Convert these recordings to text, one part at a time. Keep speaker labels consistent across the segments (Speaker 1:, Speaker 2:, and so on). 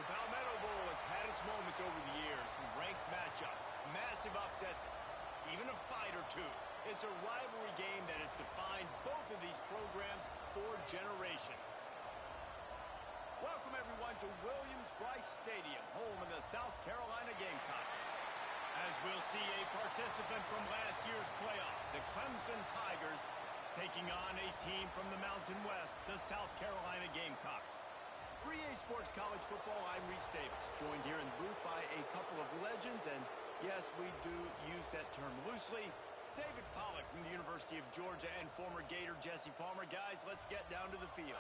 Speaker 1: Palmetto Bowl has had its moments over the years, from ranked matchups, massive upsets, even a fight or two. It's a rivalry game that has defined both of these programs for generations. Welcome, everyone, to Williams-Brice Stadium, home of the South Carolina Gamecocks. As we'll see a participant from last year's playoff, the Clemson Tigers, taking on a team from the Mountain West, the South Carolina Gamecocks. For EA Sports College Football, I'm Reese Davis, joined here in the booth by a couple of legends, and yes, we do use that term loosely. David Pollack from the University of Georgia and former Gator Jesse Palmer. Guys, let's get down to the field.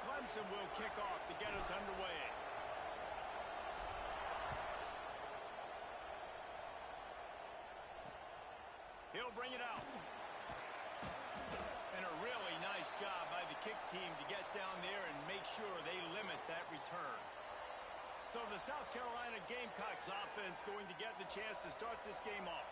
Speaker 1: Clemson will kick off to get us underway. He'll bring it out. And a really nice job by the kick team to get down there and make sure they limit that return. So the South Carolina Gamecocks offense going to get the chance to start this game off.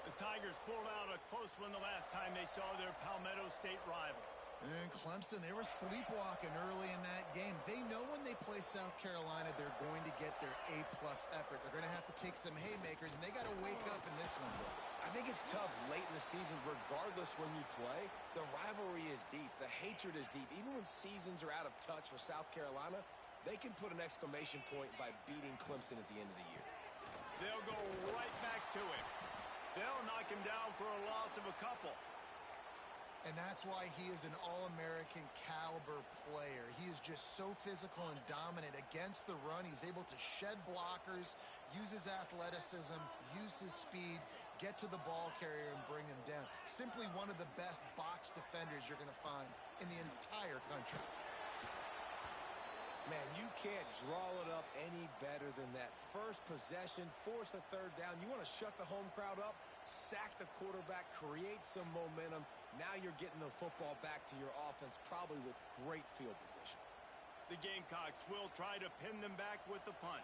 Speaker 1: The Tigers pulled out a close one the last time they saw their Palmetto State rivals.
Speaker 2: And Clemson, they were sleepwalking early in that game. They know when they play South Carolina, they're going to get their A-plus effort. They're going to have to take some haymakers, and they got to wake up in this one, bro.
Speaker 3: I think it's tough late in the season, regardless when you play. The rivalry is deep. The hatred is deep. Even when seasons are out of touch for South Carolina, they can put an exclamation point by beating Clemson at the end of the year.
Speaker 1: They'll go right back to him. They'll knock him down for a loss of a couple.
Speaker 2: And that's why he is an All-American caliber player. He is just so physical and dominant against the run. He's able to shed blockers, use his athleticism, use his speed, get to the ball carrier and bring him down. Simply one of the best box defenders you're going to find in the entire country.
Speaker 3: Man, you can't draw it up any better than that. First possession, force a third down. You want to shut the home crowd up, sack the quarterback, create some momentum. Now you're getting the football back to your offense, probably with great field position.
Speaker 1: The Gamecocks will try to pin them back with the punt.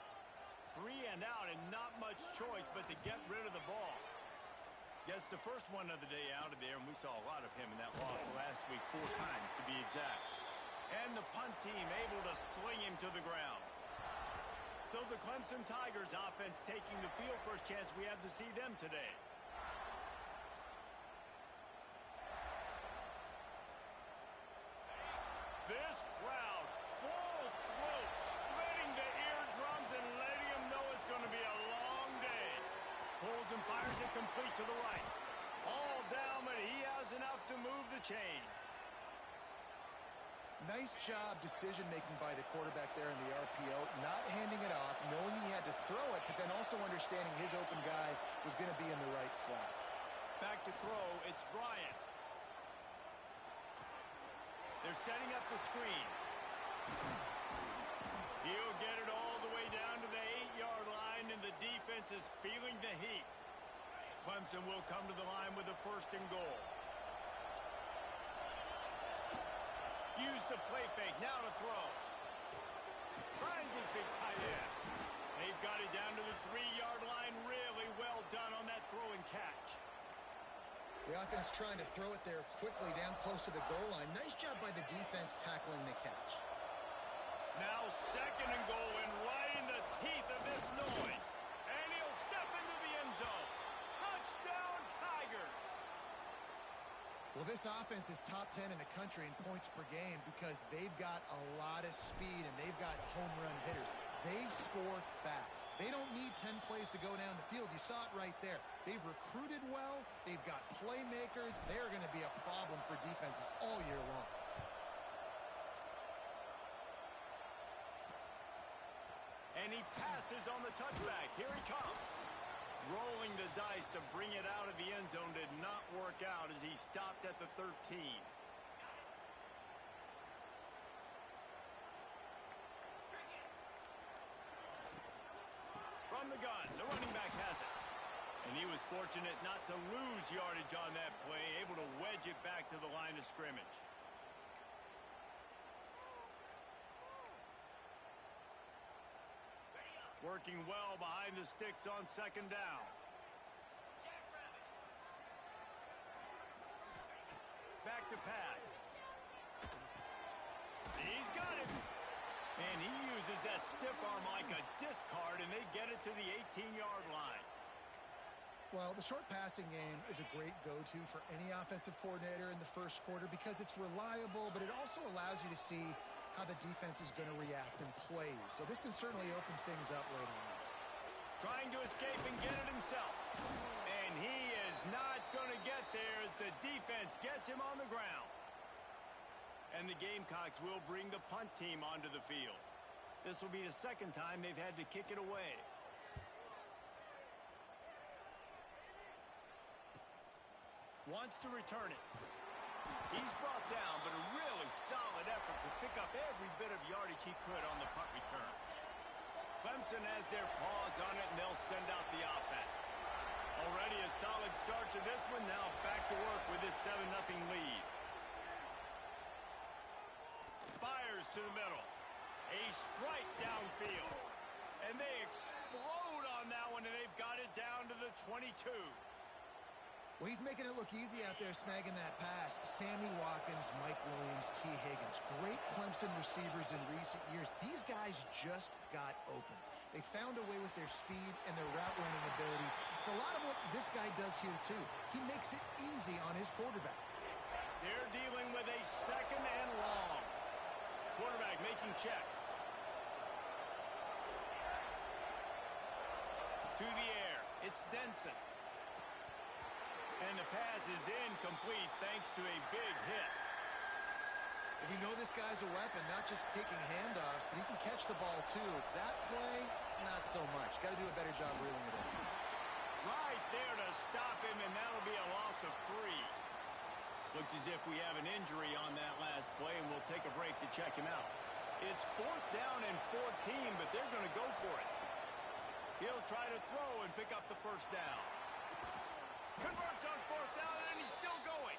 Speaker 1: 3 and out and not much choice but to get rid of the ball. Gets the first one of the day out of there, and we saw a lot of him in that loss last week, 4 times to be exact. And the punt team able to sling him to the ground. So the Clemson Tigers offense taking the field. First chance we have to see them today. This crowd full throat, splitting the eardrums and letting them know it's going to be a long day. Pulls and fires it complete to the right. All down, but he has enough to move the chains.
Speaker 2: Nice job decision-making by the quarterback there in the RPO, not handing it off, knowing he had to throw it, but then also understanding his open guy was going to be in the right flat.
Speaker 1: Back to throw, it's Bryant. They're setting up the screen. He'll get it all the way down to the 8-yard line, and the defense is feeling the heat. Clemson will come to the line with a 1st and goal. Use the play fake, now to throw. Finds his big tight end. They've got it down to the 3-yard line. Really well done on that throw and catch.
Speaker 2: The offense trying to throw it there quickly down close to the goal line. Nice job by the defense tackling the catch.
Speaker 1: Now 2nd and goal, and right in the teeth of this noise. And he'll step into the end zone. Touchdown, Tigers.
Speaker 2: Well, this offense is top 10 in the country in points per game because they've got a lot of speed and they've got home run hitters. They score fast. They don't need 10 plays to go down the field. You saw it right there. They've recruited well. They've got playmakers. They're going to be a problem for defenses all year long.
Speaker 1: And he passes on the touchback. Here he comes. Rolling the dice to bring it out of the end zone did not work out as he stopped at the 13. From the gun, the running back has it. And he was fortunate not to lose yardage on that play, able to wedge it back to the line of scrimmage. Working well behind the sticks on 2nd down. back to pass. He's got it. And he uses that stiff arm like a discard, and they get it to the 18-yard line.
Speaker 2: Well, the short passing game is a great go-to for any offensive coordinator in the first quarter because it's reliable, but it also allows you to see how the defense is going to react and play. So this can certainly open things up later on.
Speaker 1: Trying to escape and get it himself. And he is not going to get there as the defense gets him on the ground. And the Gamecocks will bring the punt team onto the field. This will be the second time they've had to kick it away. Wants to return it. He's brought down, but a really solid effort to pick up every bit of yardage he could on the punt return. Clemson has their paws on it, and they'll send out the offense. Already a solid start to this one. Now back to work with this 7-0 lead. Fires to the middle. A strike downfield. And they explode on that one, and they've got it down to the 22.
Speaker 2: Well, he's making it look easy out there snagging that pass. Sammy Watkins, Mike Williams, T. Higgins. Great Clemson receivers in recent years. These guys just got open. They found a way with their speed and their route running ability. It's a lot of what this guy does here, too. He makes it easy on his quarterback.
Speaker 1: They're dealing with a second and long. Quarterback making checks. To the air. It's Denson. And the pass is incomplete thanks to a big hit.
Speaker 2: We know this guy's a weapon, not just taking handoffs, but he can catch the ball too. That play, not so much. Got to do a better job reeling it in.
Speaker 1: Right there to stop him, and that'll be a loss of 3. Looks as if we have an injury on that last play, and we'll take a break to check him out. It's 4th down and 14, but they're going to go for it. He'll try to throw and pick up the first down. Converts on 4th down, and he's still going.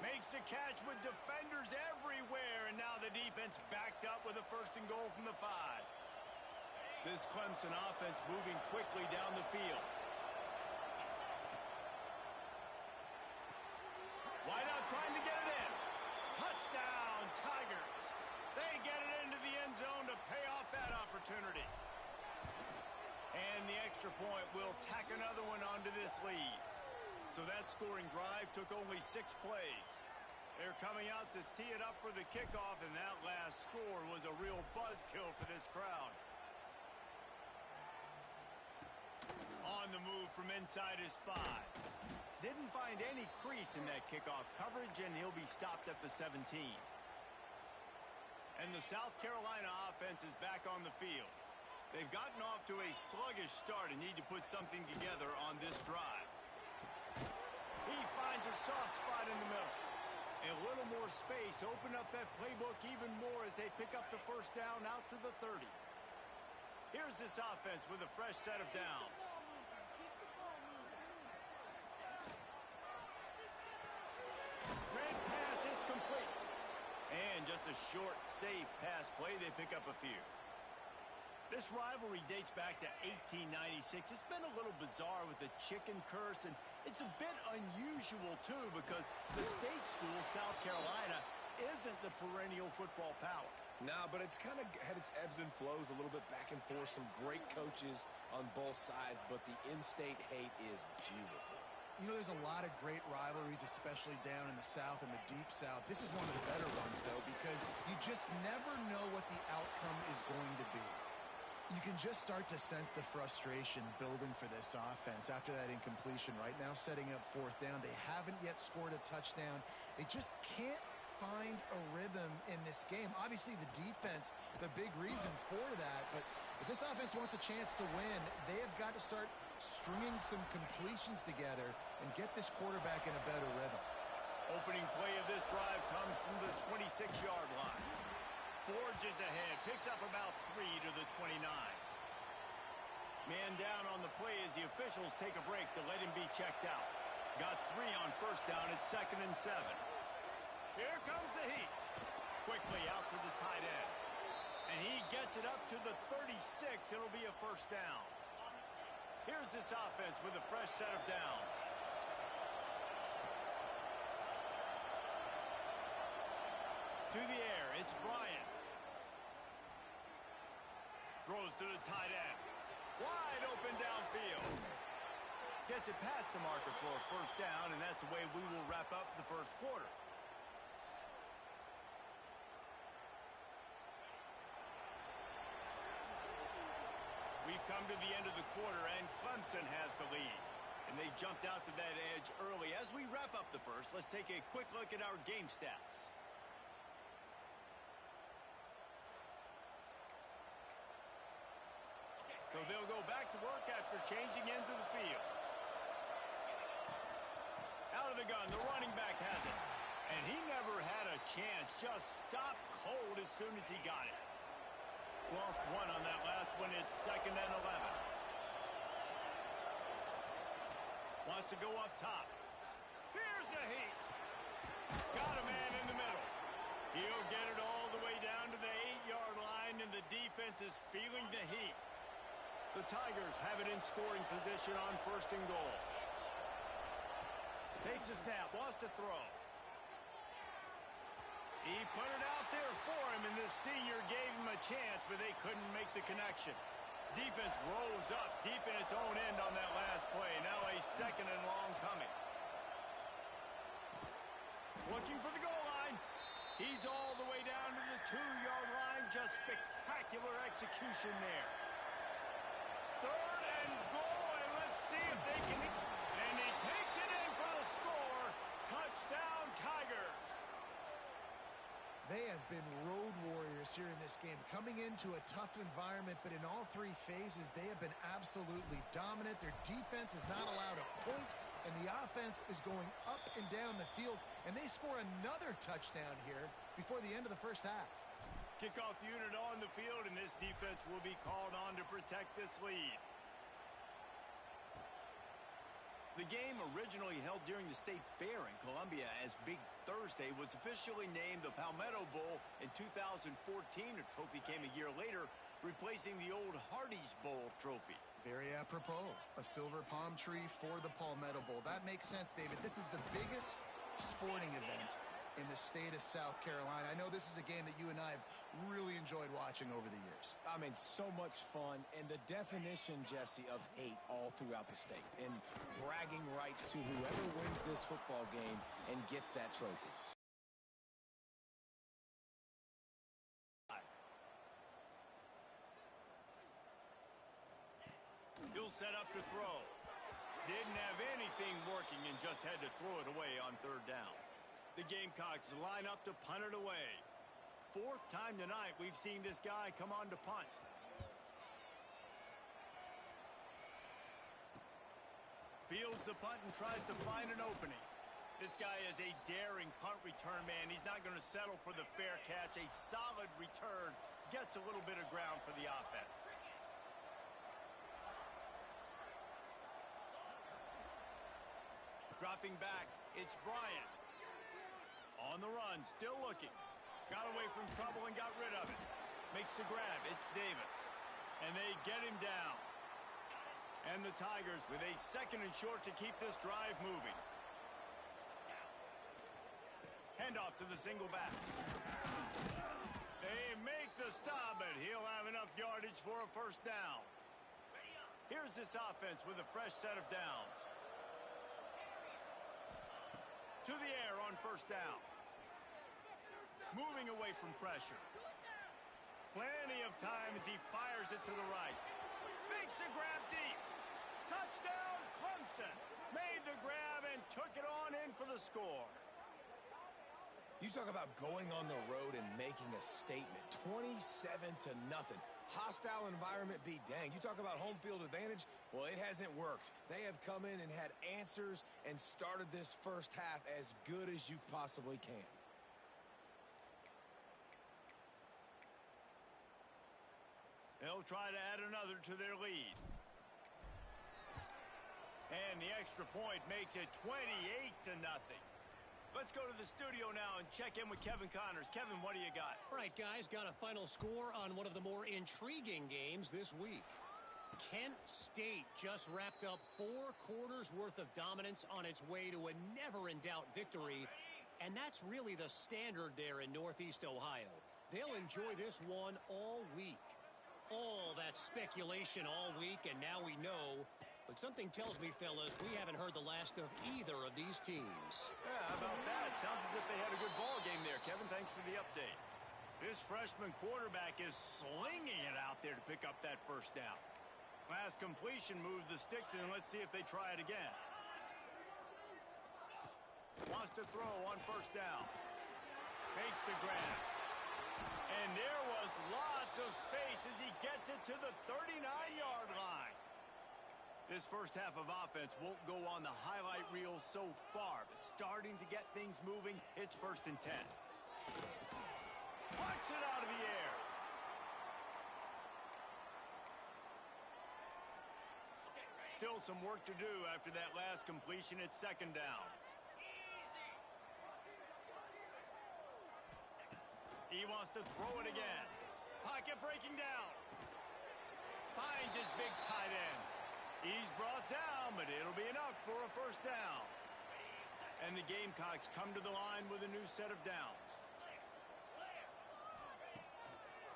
Speaker 1: Makes the catch with defenders everywhere, and now the defense backed up with a 1st and goal from the 5. This Clemson offense moving quickly down the field. Wideout trying to get it in. Touchdown, Tigers. They get it into the end zone to pay off that opportunity. And the extra point will tack another one onto this lead. So that scoring drive took only 6 plays. They're coming out to tee it up for the kickoff, and that last score was a real buzzkill for this crowd. On the move from inside his 5. Didn't find any crease in that kickoff coverage, and he'll be stopped at the 17. And the South Carolina offense is back on the field. They've gotten off to a sluggish start and need to put something together on this drive. He finds a soft spot in the middle. A little more space. Open up that playbook even more as they pick up the first down out to the 30. Here's this offense with a fresh set of downs. Red pass, it's complete. And just a short, safe pass play. They pick up a few. This rivalry dates back to 1896. It's been a little bizarre with the chicken curse, and it's a bit unusual, too, because the state school, South Carolina, isn't the perennial football power.
Speaker 3: Nah, but it's kind of had its ebbs and flows, a little bit back and forth, some great coaches on both sides, but the in-state hate is beautiful.
Speaker 2: You know, there's a lot of great rivalries, especially down in the South and the Deep South. This is one of the better ones, though, because you just never know what the outcome is going to be. You can just start to sense the frustration building for this offense after that incompletion. Right now, setting up 4th down. They haven't yet scored a touchdown. They just can't find a rhythm in this game. Obviously, the defense, the big reason for that. But if this offense wants a chance to win, they have got to start stringing some completions together and get this quarterback in a better rhythm.
Speaker 1: Opening play of this drive comes from the 26-yard line. Forges ahead, picks up about 3 to the 29. Man down on the play as the officials take a break to let him be checked out. Got 3 on 1st down at 2nd and 7. Here comes the heat. Quickly out to the tight end. And he gets it up to the 36. It'll be a 1st down. Here's this offense with a fresh set of downs. To the air, it's Bryant. Throws to the tight end. Wide open downfield. Gets it past the marker for a first down, and that's the way we will wrap up the first quarter. We've come to the end of the quarter, and Clemson has the lead. And they jumped out to that edge early. As we wrap up the first, let's take a quick look at our game stats. So they'll go back to work after changing ends of the field. Out of the gun, the running back has it. And he never had a chance. Just stopped cold as soon as he got it. Lost one on that last one. It's 2nd and 11. Wants to go up top. Here's a heat. Got a man in the middle. He'll get it all the way down to the 8-yard line, and the defense is feeling the heat. The Tigers have it in scoring position on 1st and goal. Takes a snap, wants to throw. He put it out there for him, and this senior gave him a chance, but they couldn't make the connection. Defense rose up deep in its own end on that last play. Now a 2nd and long coming. Looking for the goal line. He's all the way down to the 2-yard line. Just spectacular execution there. 3rd and goal, and let's see if they can. And he takes it in for the score. Touchdown, Tigers.
Speaker 2: They have been road warriors here in this game, coming into a tough environment, but in all 3 phases, they have been absolutely dominant. Their defense is not allowed a point, and the offense is going up and down the field, and they score another touchdown here before the end of the first half.
Speaker 1: Kickoff unit on the field, and this defense will be called on to protect this lead. The game, originally held during the State Fair in Columbia as Big Thursday, was officially named the Palmetto Bowl in 2014. A trophy came a year later, replacing the old Hardee's Bowl trophy.
Speaker 2: Very apropos. A silver palm tree for the Palmetto Bowl. That makes sense, David. This is the biggest sporting event in the state of South Carolina. I know this is a game that you and I have really enjoyed watching over the years.
Speaker 3: I mean, so much fun, and the definition, Jesse, of hate all throughout the state, and bragging rights to whoever wins this football game and gets that trophy.
Speaker 1: He'll set up to throw. Didn't have anything working and just had to throw it away on 3rd down. The Gamecocks line up to punt it away. 4th time tonight we've seen this guy come on to punt. Fields the punt and tries to find an opening. This guy is a daring punt return man. He's not going to settle for the fair catch. A solid return gets a little bit of ground for the offense. Dropping back, it's Bryant. On the run, still looking. Got away from trouble and got rid of it. Makes the grab, it's Davis. And they get him down. And the Tigers with a 2nd and short to keep this drive moving. Handoff to the single back. They make the stop, but he'll have enough yardage for a first down. Here's this offense with a fresh set of downs. To the air on 1st down. Moving away from pressure. Plenty of time as he fires it to the right. Makes the grab deep. Touchdown, Clemson. Made the grab and took it on in for the score.
Speaker 3: You talk about going on the road and making a statement. 27-0. Hostile environment be danged. You talk about home field advantage. Well, it hasn't worked. They have come in and had answers and started this first half as good as you possibly can.
Speaker 1: They'll try to add another to their lead. And the extra point makes it 28-0. Let's go to the studio now and check in with Kevin Connors. Kevin, what do you got?
Speaker 4: All right, guys, got a final score on one of the more intriguing games this week. Kent State just wrapped up 4 quarters worth of dominance on its way to a never-in-doubt victory And that's really the standard there in Northeast Ohio. They'll enjoy this one all week. All that speculation all week, and now we know. But something tells me, fellas, we haven't heard the last of either of these teams.
Speaker 1: Yeah, how about that? Sounds as if they had a good ball game there. Kevin, thanks for the update. This freshman quarterback is slinging it out there to pick up that first down. Last completion moves the sticks in. Let's see if they try it again. Wants to throw on first down. Makes the grab. And there was lots of space as he gets it to the 39-yard line. This first half of offense won't go on the highlight reel so far, but starting to get things moving, it's 1st and 10. Plucks it out of the air. Still some work to do after that last completion. It's 2nd down. He wants to throw it again. Pocket breaking down. Finds his big tight end. He's brought down, but it'll be enough for a first down. And the Gamecocks come to the line with a new set of downs.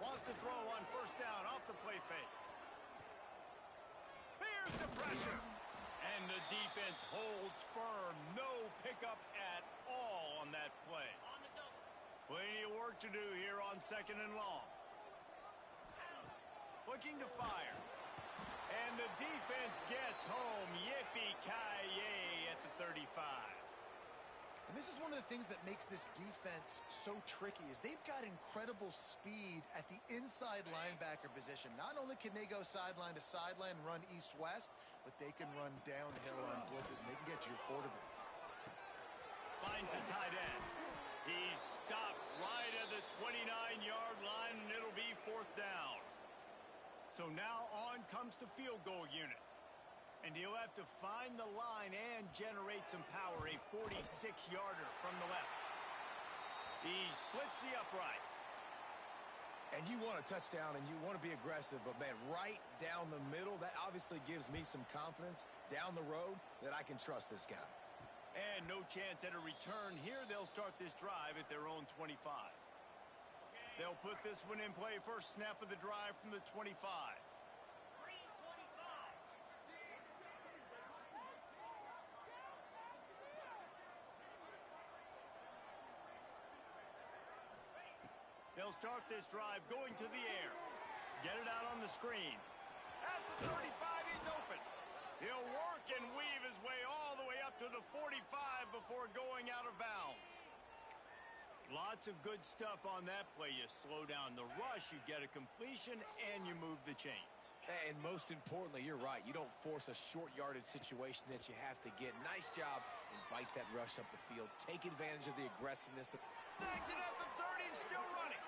Speaker 1: Wants to throw on first down off the play fake. Here's the pressure. And the defense holds firm. No pickup at all on that play. Plenty of work to do here on 2nd and long. Looking to fire. And the defense gets home. Yippee-ki-yay at the 35.
Speaker 2: And this is one of the things that makes this defense so tricky is they've got incredible speed at the inside linebacker position. Not only can they go sideline to sideline, run east-west, but they can run downhill on blitzes, and they can get to your quarterback.
Speaker 1: Finds a tight end. He's stopped right at the 29-yard line, and it'll be 4th down. So now on comes the field goal unit. And he'll have to find the line and generate some power, a 46-yarder from the left. He splits the uprights.
Speaker 3: And you want a touchdown and you want to be aggressive, but man, right down the middle, that obviously gives me some confidence down the road that I can trust this guy.
Speaker 1: And no chance at a return here. They'll start this drive at their own 25. They'll put this one in play. First snap of the drive from the 25. They'll start this drive going to the air. Get it out on the screen. At the 35, he's open. He'll work and weave his way all the way up to the 45 before going out of bounds. Lots of good stuff on that play. You slow down the rush, you get a completion, and you move the chains.
Speaker 3: And most importantly, you're right. You don't force a short yardage situation that you have to get. Nice job. Invite that rush up the field. Take advantage of the aggressiveness.
Speaker 1: Snags it at the 30 and still running.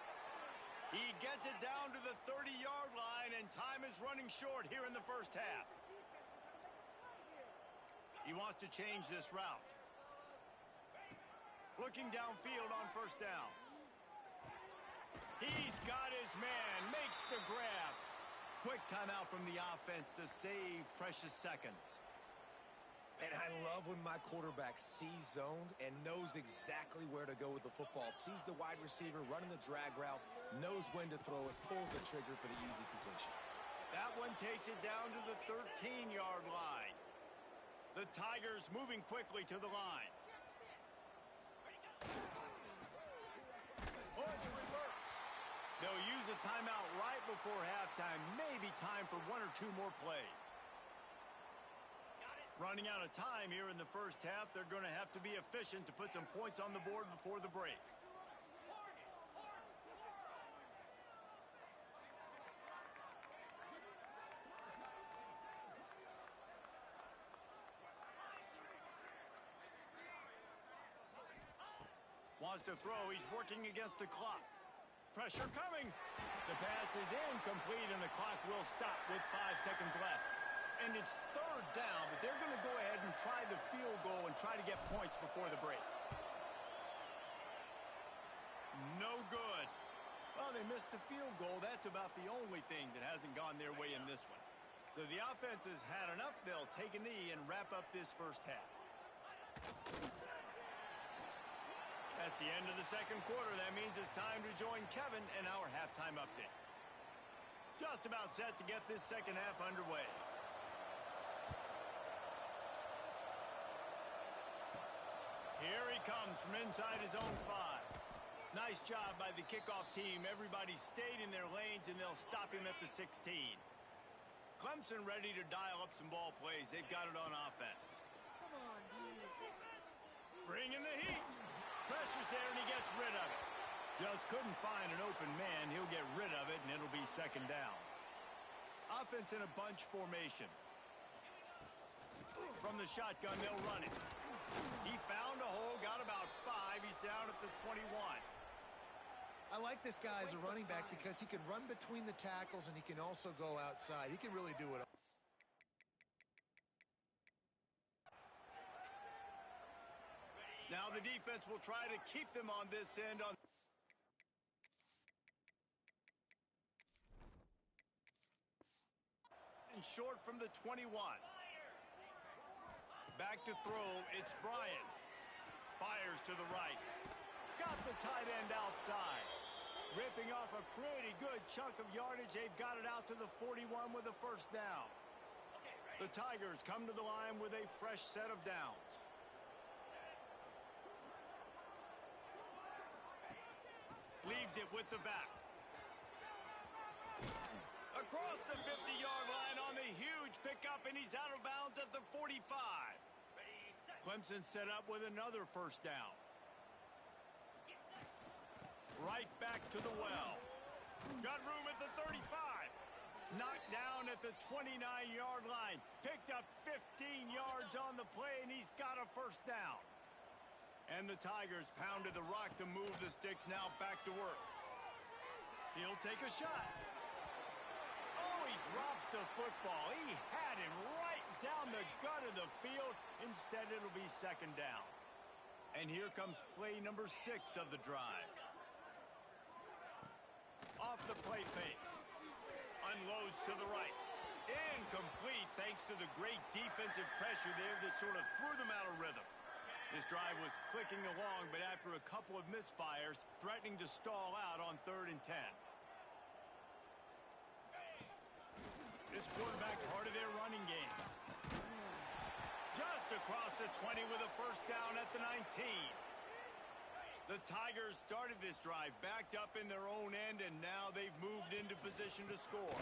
Speaker 1: He gets it down to the 30-yard line, and time is running short here in the first half. He wants to change this route. Looking downfield on first down. He's got his man, makes the grab. Quick timeout from the offense to save precious seconds.
Speaker 3: And I love when my quarterback sees zoned and knows exactly where to go with the football. Sees the wide receiver running the drag route, knows when to throw it, pulls the trigger for the easy completion.
Speaker 1: That one takes it down to the 13-yard line. The Tigers moving quickly to the line. Oh, it's a reverse. They'll use a timeout right before halftime. Maybe time for one or two more plays. Running out of time here in the first half. They're going to have to be efficient to put some points on the board before the break. Wants to throw. He's working against the clock. Pressure coming. The pass is incomplete, and the clock will stop with 5 seconds left. And it's 3rd down, but they're going to go ahead and try the field goal and try to get points before the break. No good. Well, they missed the field goal. That's about the only thing that hasn't gone their way in this one. So the offense has had enough. They'll take a knee and wrap up this first half. That's the end of the second quarter. That means it's time to join Kevin in our halftime update. Just about set to get this second half underway. Here he comes from inside his own 5. Nice job by the kickoff team. Everybody stayed in their lanes, and they'll stop him at the 16. Clemson ready to dial up some ball plays. They've got it on offense.
Speaker 2: Come on, dude.
Speaker 1: Bringing the heat. Pressure's there, and he gets rid of it. Just couldn't find an open man. He'll get rid of it, and it'll be second down. Offense in a bunch formation. From the shotgun, they'll run it. He found a hole, got about 5. He's down at the 21.
Speaker 2: I like this guy as a running back because he can run between the tackles and he can also go outside. He can really do it.
Speaker 1: Now the defense will try to keep them on this end. And short from the 21. Back to throw, it's Bryant. Fires to the right. Got the tight end outside. Ripping off a pretty good chunk of yardage. They've got it out to the 41 with a first down. The Tigers come to the line with a fresh set of downs. Leaves it with the back. Across the 50-yard line on the huge pickup, and he's out of bounds at the 45. Clemson set up with another first down. Right back to the well. Got room at the 35. Knocked down at the 29-yard line. Picked up 15 yards on the play, and he's got a first down. And the Tigers pounded the rock to move the sticks. Now back to work. He'll take a shot. Oh, he drops the football. He had him right down the gut of the field. Instead, it'll be second down. And here comes play number 6 of the drive. Off the play fake. Unloads to the right. Incomplete thanks to the great defensive pressure there that sort of threw them out of rhythm. This drive was clicking along, but after a couple of misfires, threatening to stall out on 3rd and 10. This quarterback part of their running game. Just across the 20 with a first down at the 19. The Tigers started this drive backed up in their own end, and now they've moved into position to score.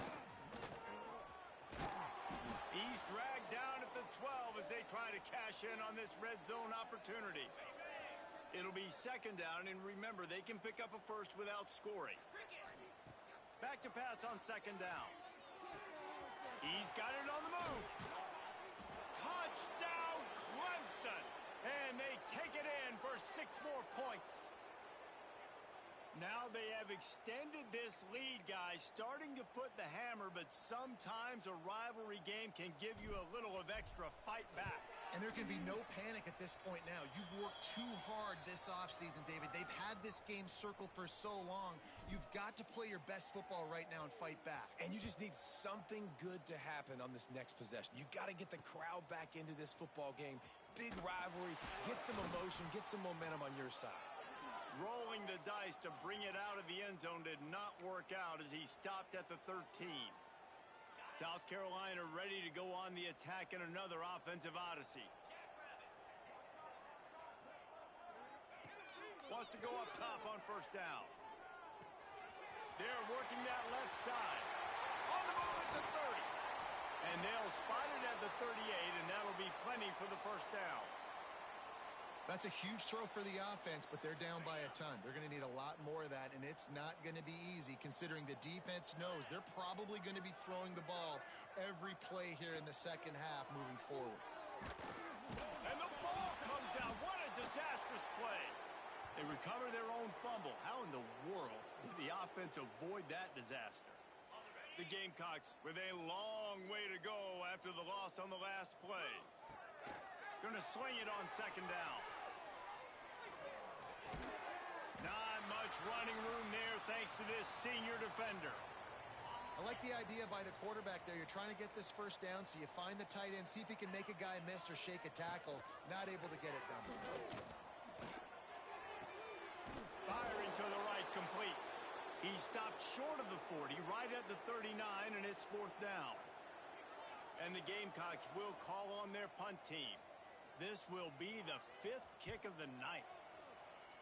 Speaker 1: He's dragged down at the 12 as they try to cash in on this red zone opportunity. It'll be second down, and remember, they can pick up a first without scoring. Back to pass on second down. He's got it on the move. Touchdown, Clemson! And they take it in for 6 more points. Now they have extended this lead, guys, starting to put the hammer, but sometimes a rivalry game can give you a little of extra fight back.
Speaker 2: And there can be no panic at this point now. You've worked too hard this offseason, David. They've had this game circled for so long. You've got to play your best football right now and fight back.
Speaker 3: And you just need something good to happen on this next possession. You got to get the crowd back into this football game. Big rivalry. Get some emotion. Get some momentum on your side.
Speaker 1: Rolling the dice to bring it out of the end zone did not work out as he stopped at the 13. South Carolina ready to go on the attack in another offensive odyssey. Wants to go up top on first down. They're working that left side. On the move at the 30. And they'll spot it at the 38, and that'll be plenty for the first down.
Speaker 2: That's a huge throw for the offense, but they're down by a ton. They're going to need a lot more of that, and it's not going to be easy considering the defense knows they're probably going to be throwing the ball every play here in the second half moving forward.
Speaker 1: And the ball comes out. What a disastrous play. They recover their own fumble. How in the world did the offense avoid that disaster? The Gamecocks with a long way to go after the loss on the last play. Going to swing it on second down. Not much running room there thanks to this senior defender.
Speaker 2: I like the idea by the quarterback there. You're trying to get this first down, so you find the tight end, see if he can make a guy miss or shake a tackle. Not able to get it done.
Speaker 1: Firing to the right, complete. He stopped short of the 40, right at the 39, and it's fourth down. And the Gamecocks will call on their punt team. This will be the 5th kick of the night.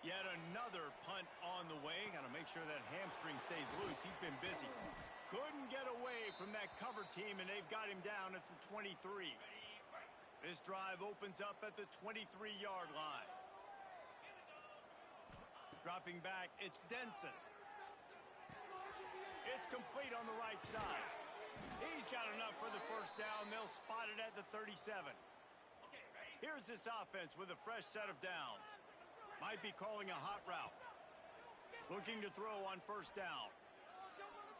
Speaker 1: Yet another punt on the way. Got to make sure that hamstring stays loose. He's been busy. Couldn't get away from that cover team, and they've got him down at the 23. This drive opens up at the 23-yard line. Dropping back, it's Denson. It's complete on the right side. He's got enough for the first down. They'll spot it at the 37. Here's this offense with a fresh set of downs. Might be calling a hot route. Looking to throw on first down.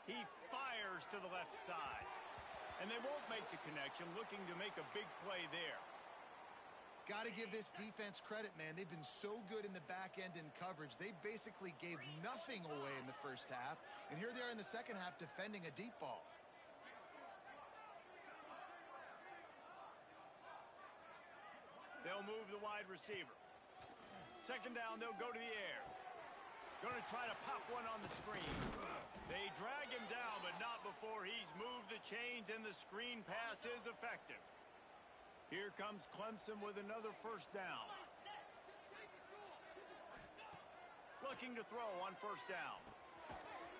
Speaker 1: He fires to the left side. And they won't make the connection, looking to make a big play there.
Speaker 2: Got to give this defense credit, man. They've been so good in the back end in coverage. They basically gave nothing away in the first half. And here they are in the second half defending a deep ball.
Speaker 1: They'll move the wide receiver. Second down, they'll go to the air. Going to try to pop one on the screen. They drag him down, but not before he's moved the chains, and the screen pass is effective. Here comes Clemson with another first down. Looking to throw on first down.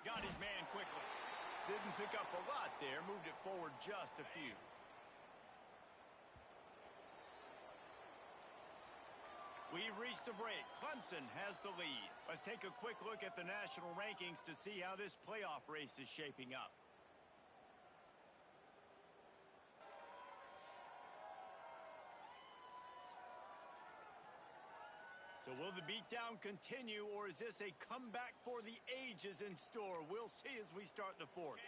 Speaker 1: Got his man quickly. Didn't pick up a lot there, moved it forward just a few. We've reached a break. Clemson has the lead. Let's take a quick look at the national rankings to see how this playoff race is shaping up. So will the beatdown continue, or is this a comeback for the ages in store? We'll see as we start the fourth.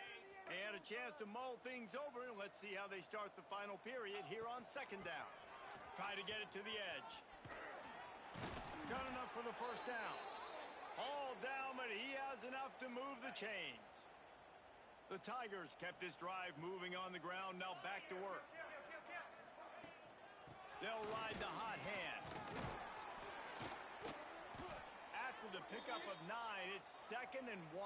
Speaker 1: And a chance to mull things over, and let's see how they start the final period here on second down. Try to get it to the edge. Got enough for the first down. All down, but he has enough to move the chains. The Tigers kept this drive moving on the ground. Now back to work. They'll ride the hot hand. After the pickup of 9, it's 2nd and 1.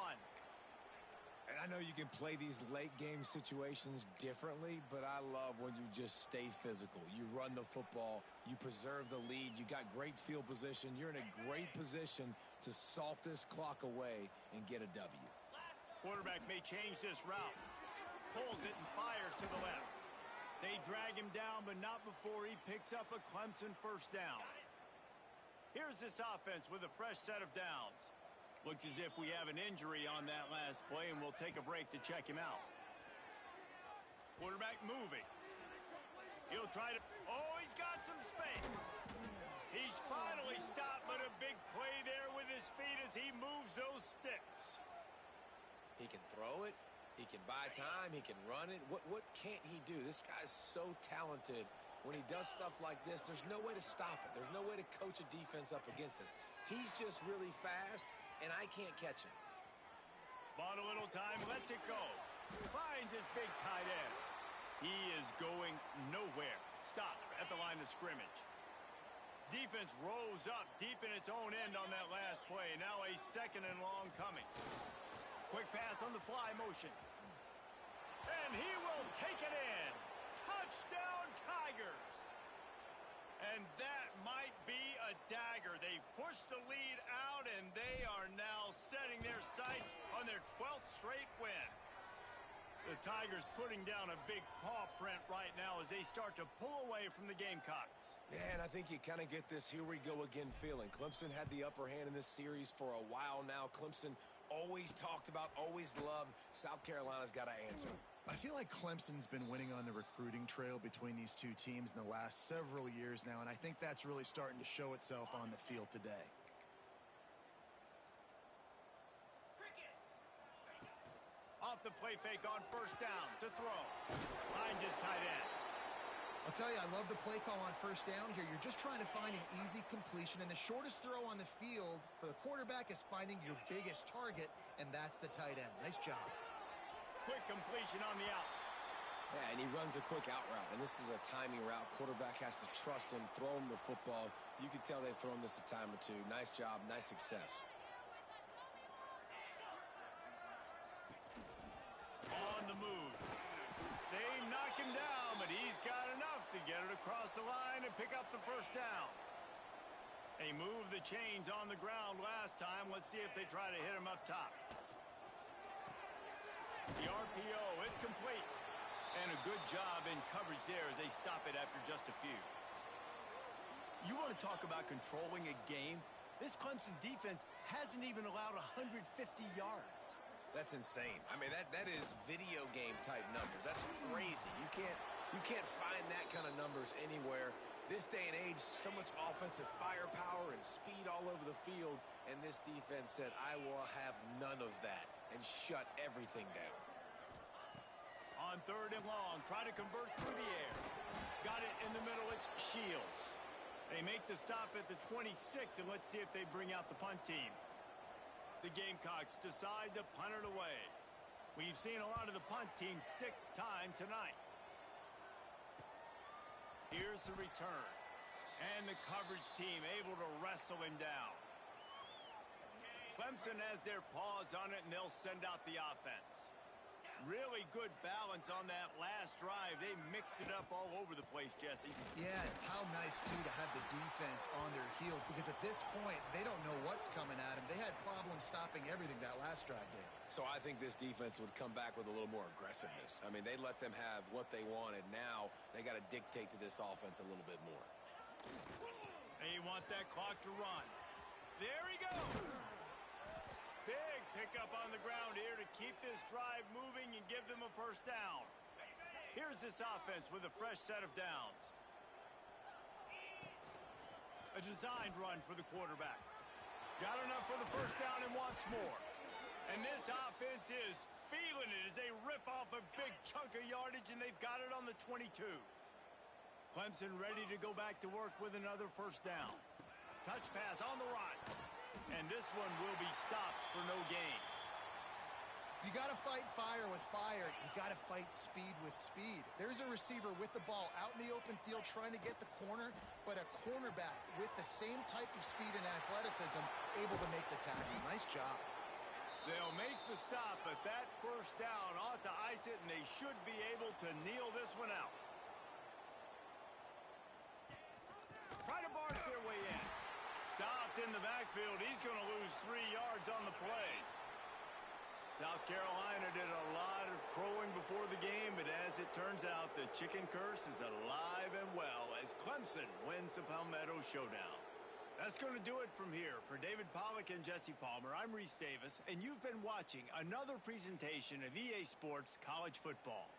Speaker 3: And I know you can play these late game situations differently, but I love when you just stay physical. You run the football, you preserve the lead, you got great field position, you're in a great position to salt this clock away and get a W.
Speaker 1: Quarterback may change this route. Pulls it and fires to the left. They drag him down, but not before he picks up a Clemson first down. Here's this offense with a fresh set of downs. Looks as if we have an injury on that last play, and we'll take a break to check him out. Quarterback moving. He'll try to... Oh, he's got some space. He's finally stopped, but a big play there with his feet as he moves those sticks.
Speaker 3: He can throw it. He can buy time. He can run it. What can't he do? This guy's so talented. When he does stuff like this, there's no way to stop it. There's no way to coach a defense up against this. He's just really fast, and I can't catch him.
Speaker 1: Bought a little time, lets it go. Finds his big tight end. He is going nowhere. Stop at the line of scrimmage. Defense rose up deep in its own end on that last play. Now a 2nd and long coming. Quick pass on the fly motion. And he will take it in. Touchdown, Tigers. And that might be a dagger. They've pushed the lead out, and they are now setting their sights on their 12th straight win. The Tigers putting down a big paw print right now as they start to pull away from the Gamecocks.
Speaker 3: Yeah, and I think you kind of get this here we go again feeling. Clemson had the upper hand in this series for a while now. Clemson always talked about, always loved. South Carolina's got to answer.
Speaker 2: I feel like Clemson's been winning on the recruiting trail between these two teams in the last several years now, and I think that's really starting to show itself on the field today.
Speaker 1: Off the play fake on first down to throw. Finds his tight end.
Speaker 2: I'll tell you, I love the play call on first down here. You're just trying to find an easy completion, and the shortest throw on the field for the quarterback is finding your biggest target, and that's the tight end. Nice job.
Speaker 1: Quick completion on the out.
Speaker 3: Yeah, and he runs a quick out route, and this is a timing route. Quarterback has to trust him, throw him the football. You can tell they've thrown this a time or two. Nice job, nice success.
Speaker 1: to cross the line and pick up the first down. They moved the chains on the ground last time. Let's see if they try to hit him up top. The RPO, it's complete. And a good job in coverage there as they stop it after just a few. You want to talk about controlling a game? This Clemson defense hasn't even allowed 150 yards.
Speaker 3: That's insane. I mean, that is video game type numbers. That's crazy. You can't find that kind of numbers anywhere. This day and age, so much offensive firepower and speed all over the field, and this defense said, I will have none of that, and shut everything down.
Speaker 1: On 3rd and long, try to convert through the air. Got it in the middle, it's Shields. They make the stop at the 26, and let's see if they bring out the punt team. The Gamecocks decide to punt it away. We've seen a lot of the punt team 6 times tonight. Here's the return. And the coverage team able to wrestle him down. Clemson has their paws on it, and they'll send out the offense. Really good balance on that last drive. They mixed it up all over the place, Jesse.
Speaker 2: Yeah, and how nice, too, to have the defense on their heels, because at this point, they don't know what's coming at them. They had problems stopping everything that last drive did.
Speaker 3: So I think this defense would come back with a little more aggressiveness. I mean, they let them have what they wanted. Now they got to dictate to this offense a little bit more.
Speaker 1: They want that clock to run. There he goes. Big pickup on the ground here to keep this drive moving and give them a first down. Here's this offense with a fresh set of downs. A designed run for the quarterback. Got enough for the first down and wants more. And this offense is feeling it as they rip off a big chunk of yardage, and they've got it on the 22. Clemson ready to go back to work with another first down. Touch pass on the run. And this one will be stopped for no gain.
Speaker 2: You got to fight fire with fire. You got to fight speed with speed. There's a receiver with the ball out in the open field trying to get the corner, but a cornerback with the same type of speed and athleticism able to make the tackle. Nice job.
Speaker 1: They'll make the stop, but that first down ought to ice it, and they should be able to kneel this one out. Try to barge their way in. Stopped in the backfield. He's going to lose 3 yards on the play. South Carolina did a lot of crowing before the game, but as it turns out, the chicken curse is alive and well as Clemson wins the Palmetto Showdown. That's going to do it from here. For David Pollack and Jesse Palmer, I'm Reese Davis, and you've been watching another presentation of EA Sports College Football.